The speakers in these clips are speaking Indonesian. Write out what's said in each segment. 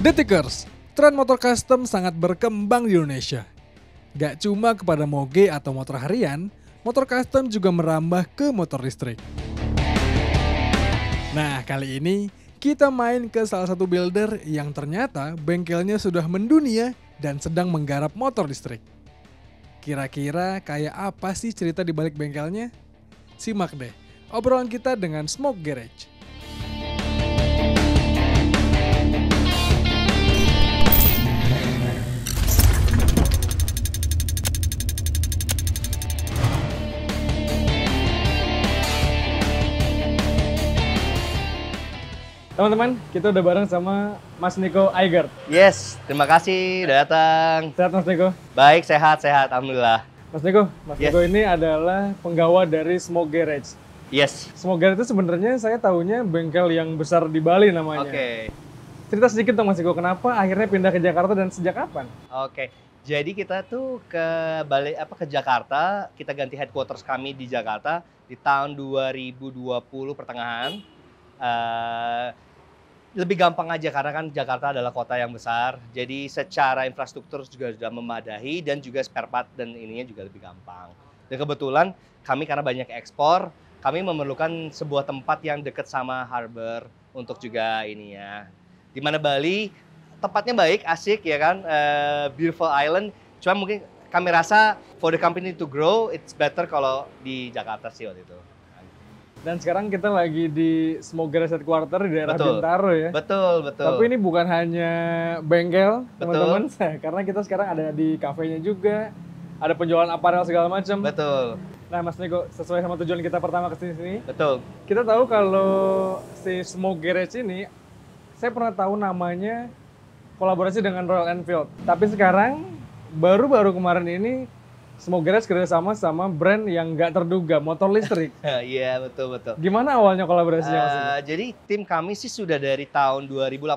Detikers, tren motor custom sangat berkembang di Indonesia. Gak cuma kepada moge atau motor harian, motor custom juga merambah ke motor listrik. Nah, kali ini kita main ke salah satu builder yang ternyata bengkelnya sudah mendunia dan sedang menggarap motor listrik. Kira-kira kayak apa sih cerita di balik bengkelnya? Simak deh obrolan kita dengan Smoke Garage. Teman-teman, kita udah bareng sama Mas Niko Aigert. Yes, terima kasih udah datang. Sehat Mas Niko? Baik, sehat, alhamdulillah. Mas Niko Yes. ini adalah penggawa dari Smoke Garage. Yes. Smoke Garage itu sebenarnya saya tahunya bengkel yang besar di Bali namanya. Oke. Cerita sedikit dong Mas Niko, kenapa akhirnya pindah ke Jakarta dan sejak kapan? Oke. Jadi kita tuh ke Jakarta, kita ganti headquarters kami di Jakarta di tahun 2020 pertengahan. Lebih gampang aja karena kan Jakarta adalah kota yang besar, jadi secara infrastruktur juga sudah memadai dan juga spare part dan ininya juga lebih gampang. Dan kebetulan kami karena banyak ekspor, kami memerlukan sebuah tempat yang dekat sama harbor untuk juga ini ya. Di mana Bali tempatnya baik, asik ya kan, beautiful island. Cuma mungkin kami rasa for the company to grow, it's better kalau di Jakarta sih waktu itu. Dan sekarang kita lagi di Smoke Garage Headquarter di daerah Betul. Bintaro ya. Betul. Tapi ini bukan hanya bengkel, Betul. teman-teman. Karena kita sekarang ada di kafenya juga, ada penjualan aparel segala macam. Betul. Nah, Mas Niko, sesuai sama tujuan kita pertama ke sini, Betul. kita tahu kalau si Smoke Garage ini, saya pernah tahu namanya kolaborasi dengan Royal Enfield. Tapi sekarang, baru-baru kemarin ini, Smoke Garage kerjasama sama brand yang nggak terduga, motor listrik. Iya, betul. Gimana awalnya kolaborasinya Mas Niko? Jadi tim kami sih sudah dari tahun 2018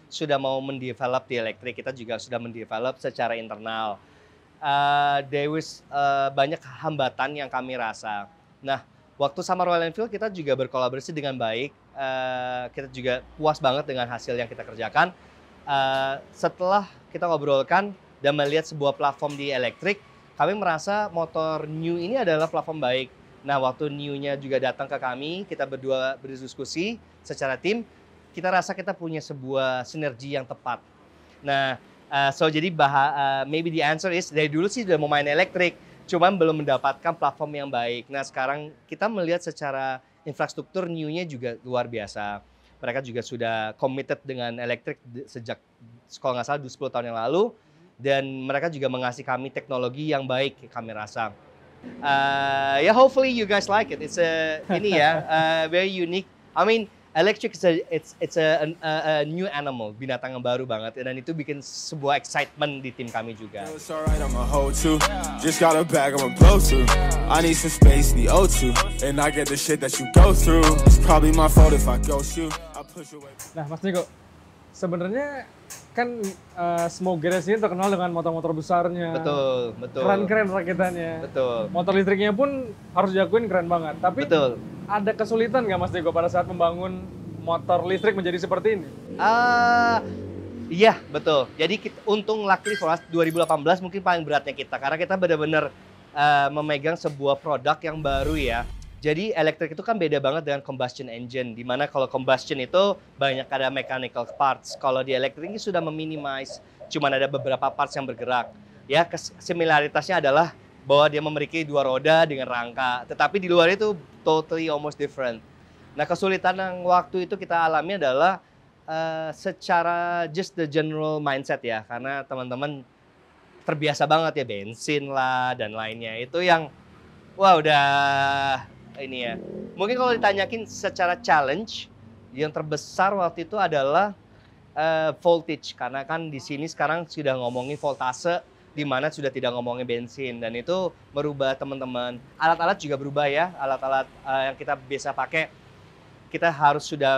sudah mau mendevelop di elektrik. Kita juga sudah mendevelop secara internal. There was banyak hambatan yang kami rasa. Nah, waktu sama Royal Enfield kita juga berkolaborasi dengan baik. Kita juga puas banget dengan hasil yang kita kerjakan. Setelah kita ngobrolkan dan melihat sebuah platform di elektrik, kami merasa motor New ini adalah platform baik. Nah, waktu New-nya juga datang ke kami, kita berdua berdiskusi secara tim, kita rasa kita punya sebuah sinergi yang tepat. Nah, jadi maybe the answer is, dari dulu sih udah mau main elektrik, cuman belum mendapatkan platform yang baik. Nah, sekarang kita melihat secara infrastruktur New-nya juga luar biasa. Mereka juga sudah committed dengan elektrik sejak, kalau nggak salah, 10 tahun yang lalu. Dan mereka juga mengasih kami teknologi yang baik, kami rasa. Hopefully you guys like it. It's very unique. I mean, electric it's a new animal, binatang yang baru banget. Dan itu bikin sebuah excitement di tim kami juga. It's alright, I'm a hoe too. Just got a bag, I'm a blow through. I need some space, need O2. And I get the shit that you go through. It's probably my fault if I ghost you. I push away. Nah, Mas Niko, sebenarnya kan Smoke Garage ini terkenal dengan motor-motor besarnya. Betul. Keren-keren rakitannya. Betul. Motor listriknya pun harus diakuin keren banget. Tapi Betul. ada kesulitan nggak Mas Niko pada saat membangun motor listrik menjadi seperti ini? Iya, betul. Jadi untung luckily for us 2018 mungkin paling beratnya kita. Karena kita benar-benar memegang sebuah produk yang baru ya. Jadi elektrik itu kan beda banget dengan combustion engine. Dimana kalau combustion itu banyak ada mechanical parts. Kalau di elektrik ini sudah meminimize. Cuman ada beberapa parts yang bergerak. Ya, similaritasnya adalah bahwa dia memiliki dua roda dengan rangka. Tetapi di luar itu totally almost different. Nah, kesulitan yang waktu itu kita alami adalah secara just the general mindset ya. Karena teman-teman terbiasa banget ya bensin lah dan lainnya. Itu yang wah udah ini ya. Mungkin kalau ditanyakin secara challenge yang terbesar waktu itu adalah voltage. Karena kan di sini sekarang sudah ngomongin voltase di mana sudah tidak ngomongin bensin. Dan itu merubah teman-teman. Alat-alat juga berubah ya. Alat-alat yang kita biasa pakai kita harus sudah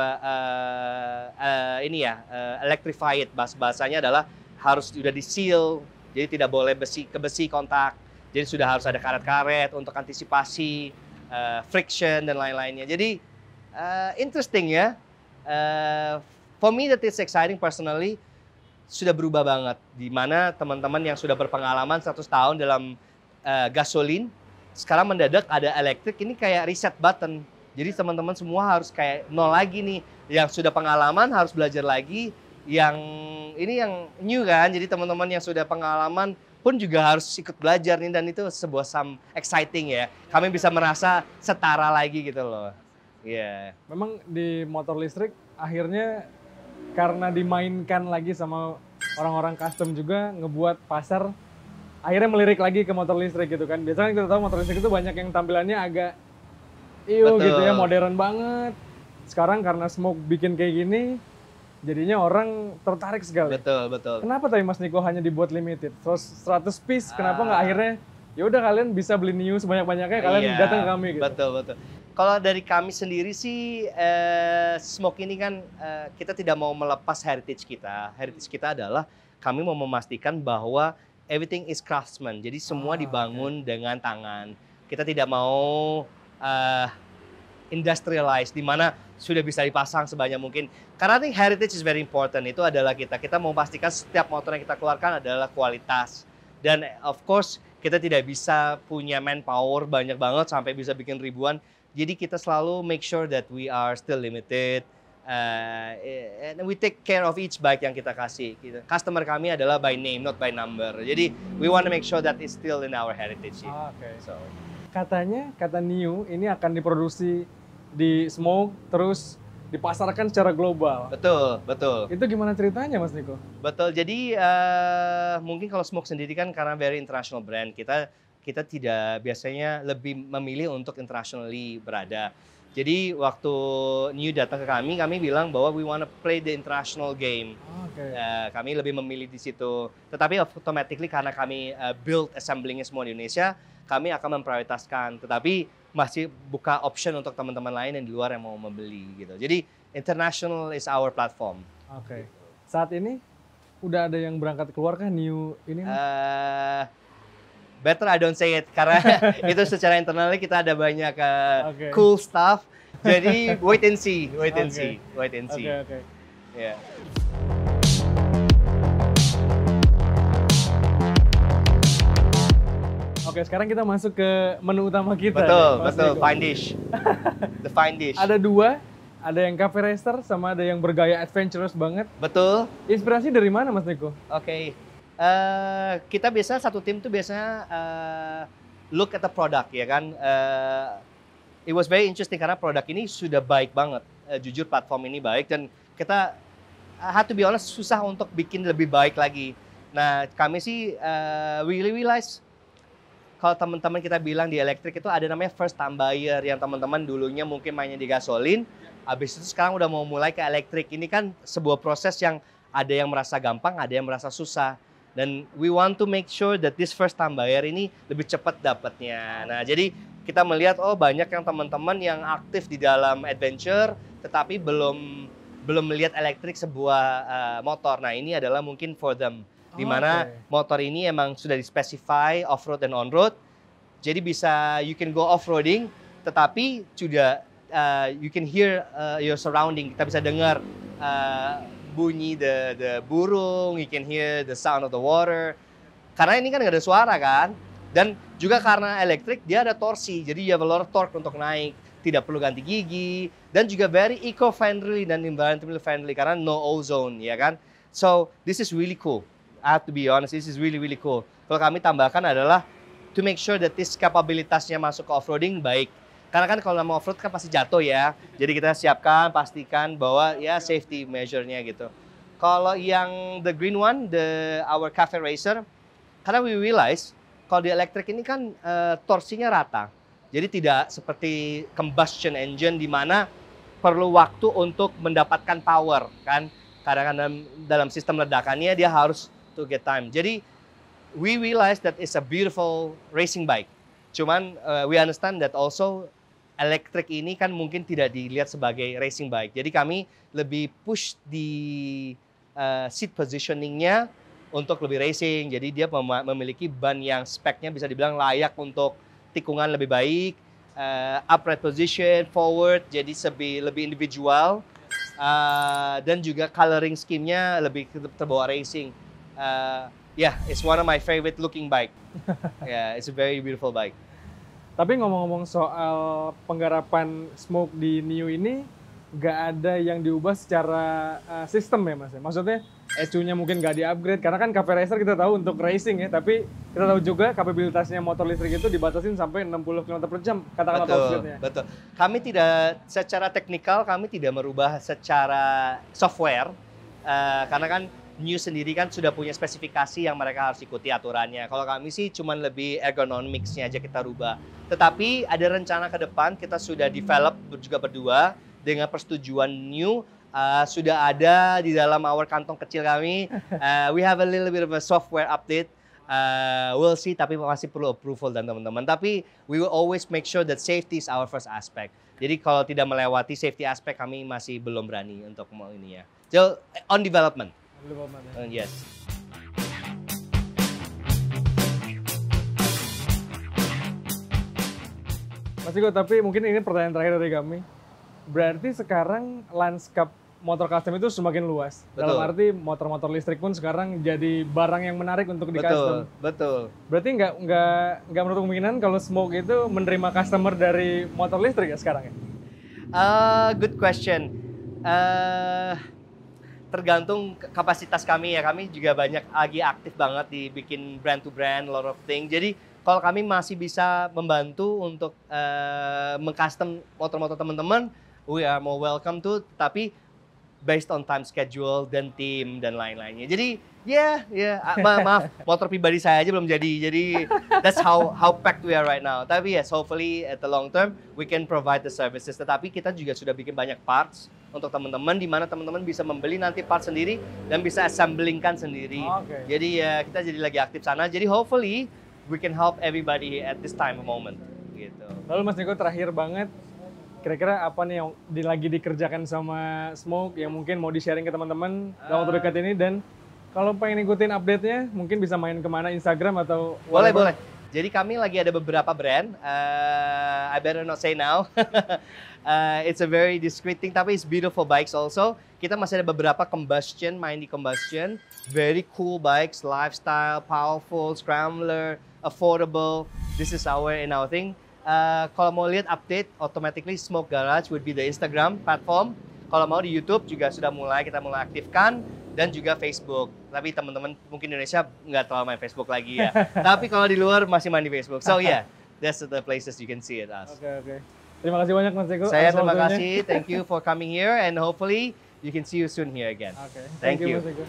electrified. Bahasanya adalah harus sudah di-seal. Jadi tidak boleh besi ke besi kontak. Jadi sudah harus ada karet-karet untuk antisipasi friction dan lain-lainnya. Jadi interesting ya. for me that is exciting personally, sudah berubah banget. Di mana teman-teman yang sudah berpengalaman 100 tahun dalam gasolin, sekarang mendadak ada elektrik, ini kayak reset button. Jadi teman-teman semua harus kayak nol lagi nih. Yang sudah pengalaman harus belajar lagi. Yang ini yang new kan, jadi teman-teman yang sudah pengalaman pun juga harus ikut belajar nih, dan itu sebuah exciting ya. Kami bisa merasa setara lagi gitu loh. Iya. Yeah. Memang di motor listrik akhirnya karena dimainkan lagi sama orang-orang custom juga ngebuat pasar akhirnya melirik lagi ke motor listrik gitu kan. Biasanya kita tahu motor listrik itu banyak yang tampilannya agak gitu ya, modern banget. Sekarang karena Smoke bikin kayak gini, jadinya orang tertarik sekali. Betul. Kenapa tadi Mas Niko hanya dibuat limited? Terus 100 piece, kenapa nggak akhirnya ya udah kalian bisa beli new sebanyak-banyaknya, kalian datang ke kami gitu. Betul. Kalau dari kami sendiri sih, Smoke ini kan kita tidak mau melepas heritage kita. Heritage kita adalah kami mau memastikan bahwa everything is craftsman. Jadi semua dibangun dengan tangan. Kita tidak mau industrialized, di mana sudah bisa dipasang sebanyak mungkin. Karena I think heritage is very important. Itu adalah kita mau pastikan setiap motor yang kita keluarkan adalah kualitas. Dan of course kita tidak bisa punya manpower banyak banget sampai bisa bikin ribuan. Jadi kita selalu make sure that we are still limited. And we take care of each bike yang kita kasih. Customer kami adalah by name, not by number. Jadi we want to make sure that it's still in our heritage. So. Katanya, kata New ini akan diproduksi di Smoke terus dipasarkan secara global. Betul. Itu gimana ceritanya Mas Niko? Betul. Jadi mungkin kalau Smoke sendiri kan karena very international brand, kita tidak biasanya lebih memilih untuk internationally berada. Jadi waktu New datang ke kami bilang bahwa we want to play the international game. Kami lebih memilih di situ. Tetapi automatically karena kami build assemblingnya semua di Indonesia, kami akan memprioritaskan. Tetapi masih buka option untuk teman-teman lain yang di luar yang mau membeli gitu. Jadi international is our platform. Saat ini udah ada yang berangkat keluar kah New ini? Better I don't say it karena itu secara internalnya kita ada banyak cool stuff. Jadi wait and see. Yeah. Oke, sekarang kita masuk ke menu utama kita. Betul. Fine dish. The fine dish. Ada dua, ada yang cafe racer sama ada yang bergaya adventurous banget. Betul. Inspirasi dari mana Mas Niko? Oke. Kita biasa satu tim tuh biasanya look at the product ya kan. It was very interesting karena produk ini sudah baik banget. Jujur platform ini baik dan kita had to be honest susah untuk bikin lebih baik lagi. Nah kami sih we realize kalau teman-teman kita bilang di elektrik itu ada namanya first time buyer yang teman-teman dulunya mungkin mainnya di gasolin, habis itu sekarang udah mau mulai ke elektrik. Ini kan sebuah proses yang ada yang merasa gampang, ada yang merasa susah. Dan we want to make sure that this first time buyer ini lebih cepat dapatnya. Nah, jadi kita melihat banyak yang teman-teman yang aktif di dalam adventure tetapi belum melihat elektrik sebuah motor. Nah, ini adalah mungkin for them. Di mana motor ini emang sudah di-specify off-road dan on-road. Jadi bisa you can go off-roading tetapi juga you can hear your surrounding. Kita bisa dengar bunyi the burung, you can hear the sound of the water. Karena ini kan nggak ada suara kan. Dan juga karena elektrik dia ada torsi. Jadi you have a lot of torque untuk naik. Tidak perlu ganti gigi. Dan juga very eco-friendly dan environmental friendly karena no ozone ya kan. So this is really cool. I have to be honest, this is really cool. Kalau kami tambahkan adalah to make sure that this kapabilitasnya masuk ke off-roading baik. Karena kan kalau nama off-road kan pasti jatuh ya. Jadi kita siapkan, pastikan bahwa ya safety measure-nya gitu. Kalau yang the green one, our cafe racer, karena we realize kalau di elektrik ini kan torsinya rata. Jadi tidak seperti combustion engine di mana perlu waktu untuk mendapatkan power kan. Karena dalam sistem ledakannya dia harus to get time. Jadi we realize that it's a beautiful racing bike. Cuman we understand that also elektrik ini kan mungkin tidak dilihat sebagai racing bike. Jadi kami lebih push di seat positioningnya untuk lebih racing. Jadi dia memiliki ban yang speknya bisa dibilang layak untuk tikungan lebih baik, upright position, forward, jadi lebih individual. Dan juga coloring scheme-nya lebih terbawa racing. Yeah, it's one of my favorite looking bike. Yeah, it's a very beautiful bike. Tapi ngomong-ngomong soal penggarapan smoke di Neo ini, nggak ada yang diubah secara sistem ya Mas? Maksudnya ECU-nya mungkin nggak di-upgrade, karena kan Cafe Racer kita tahu untuk racing ya, tapi kita tahu juga kapabilitasnya motor listrik itu dibatasin sampai 60 km/jam, katakanlah top speed-nya. Betul. Kami tidak, secara teknikal kami tidak merubah secara software, karena kan New sendiri kan sudah punya spesifikasi yang mereka harus ikuti aturannya. Kalau kami sih cuman lebih ergonomics-nya aja kita rubah. Tetapi ada rencana ke depan kita sudah develop juga berdua dengan persetujuan New. Sudah ada di dalam our kantong kecil kami. We have a little bit of a software update. We'll see, tapi masih perlu approval dan teman-teman. Tapi we will always make sure that safety is our first aspect. Jadi kalau tidak melewati safety aspect kami masih belum berani untuk mau ini ya. So on development. Yes. Mas Ciko, tapi mungkin ini pertanyaan terakhir dari kami. Berarti sekarang landscape motor custom itu semakin luas. Betul. Dalam arti motor-motor listrik pun sekarang jadi barang yang menarik untuk di custom. Betul. Berarti nggak menutup kemungkinan kalau Smoke itu menerima customer dari motor listrik ya sekarang ya? Good question. Tergantung kapasitas kami ya. Kami juga lagi aktif banget di bikin brand to brand, a lot of things. Jadi kalau kami masih bisa membantu untuk mengcustom motor-motor teman-teman, we are more welcome to. Tapi based on time schedule dan tim dan lain-lainnya. Jadi maaf, motor pribadi saya aja belum jadi. Jadi that's how packed we are right now. Tapi yes, hopefully at the long term we can provide the services. Tetapi kita juga sudah bikin banyak parts untuk teman-teman, di mana teman-teman bisa membeli nanti part sendiri dan bisa assemblingkan sendiri. Okay. Jadi ya kita jadi lagi aktif sana. Jadi hopefully we can help everybody at this time of moment. Gitu. Lalu Mas Niko terakhir banget, kira-kira apa nih yang lagi dikerjakan sama Smoke yang mungkin mau di-sharing ke teman-teman dalam waktu dekat ini, dan kalau pengen ikutin update-nya mungkin bisa main kemana, Instagram atau Boleh. Jadi kami lagi ada beberapa brand, I better not say now. It's a very discreet thing, tapi it's beautiful bikes also. Kita masih ada beberapa combustion, main di combustion. Very cool bikes, lifestyle, powerful, scrambler, affordable. This is our thing. Kalau mau lihat update, automatically Smoke Garage would be the Instagram platform. Kalau mau di YouTube juga kita mulai aktifkan, dan juga Facebook. Tapi teman-teman mungkin Indonesia nggak terlalu main Facebook lagi ya. Tapi kalau di luar masih main di Facebook. So yeah, that's the places you can see it as. Oke. Terima kasih banyak Mas Ciko. Saya terima kasih. Thank you for coming here and hopefully you can see you soon here again. Okay. Thank you. Mas Ciko.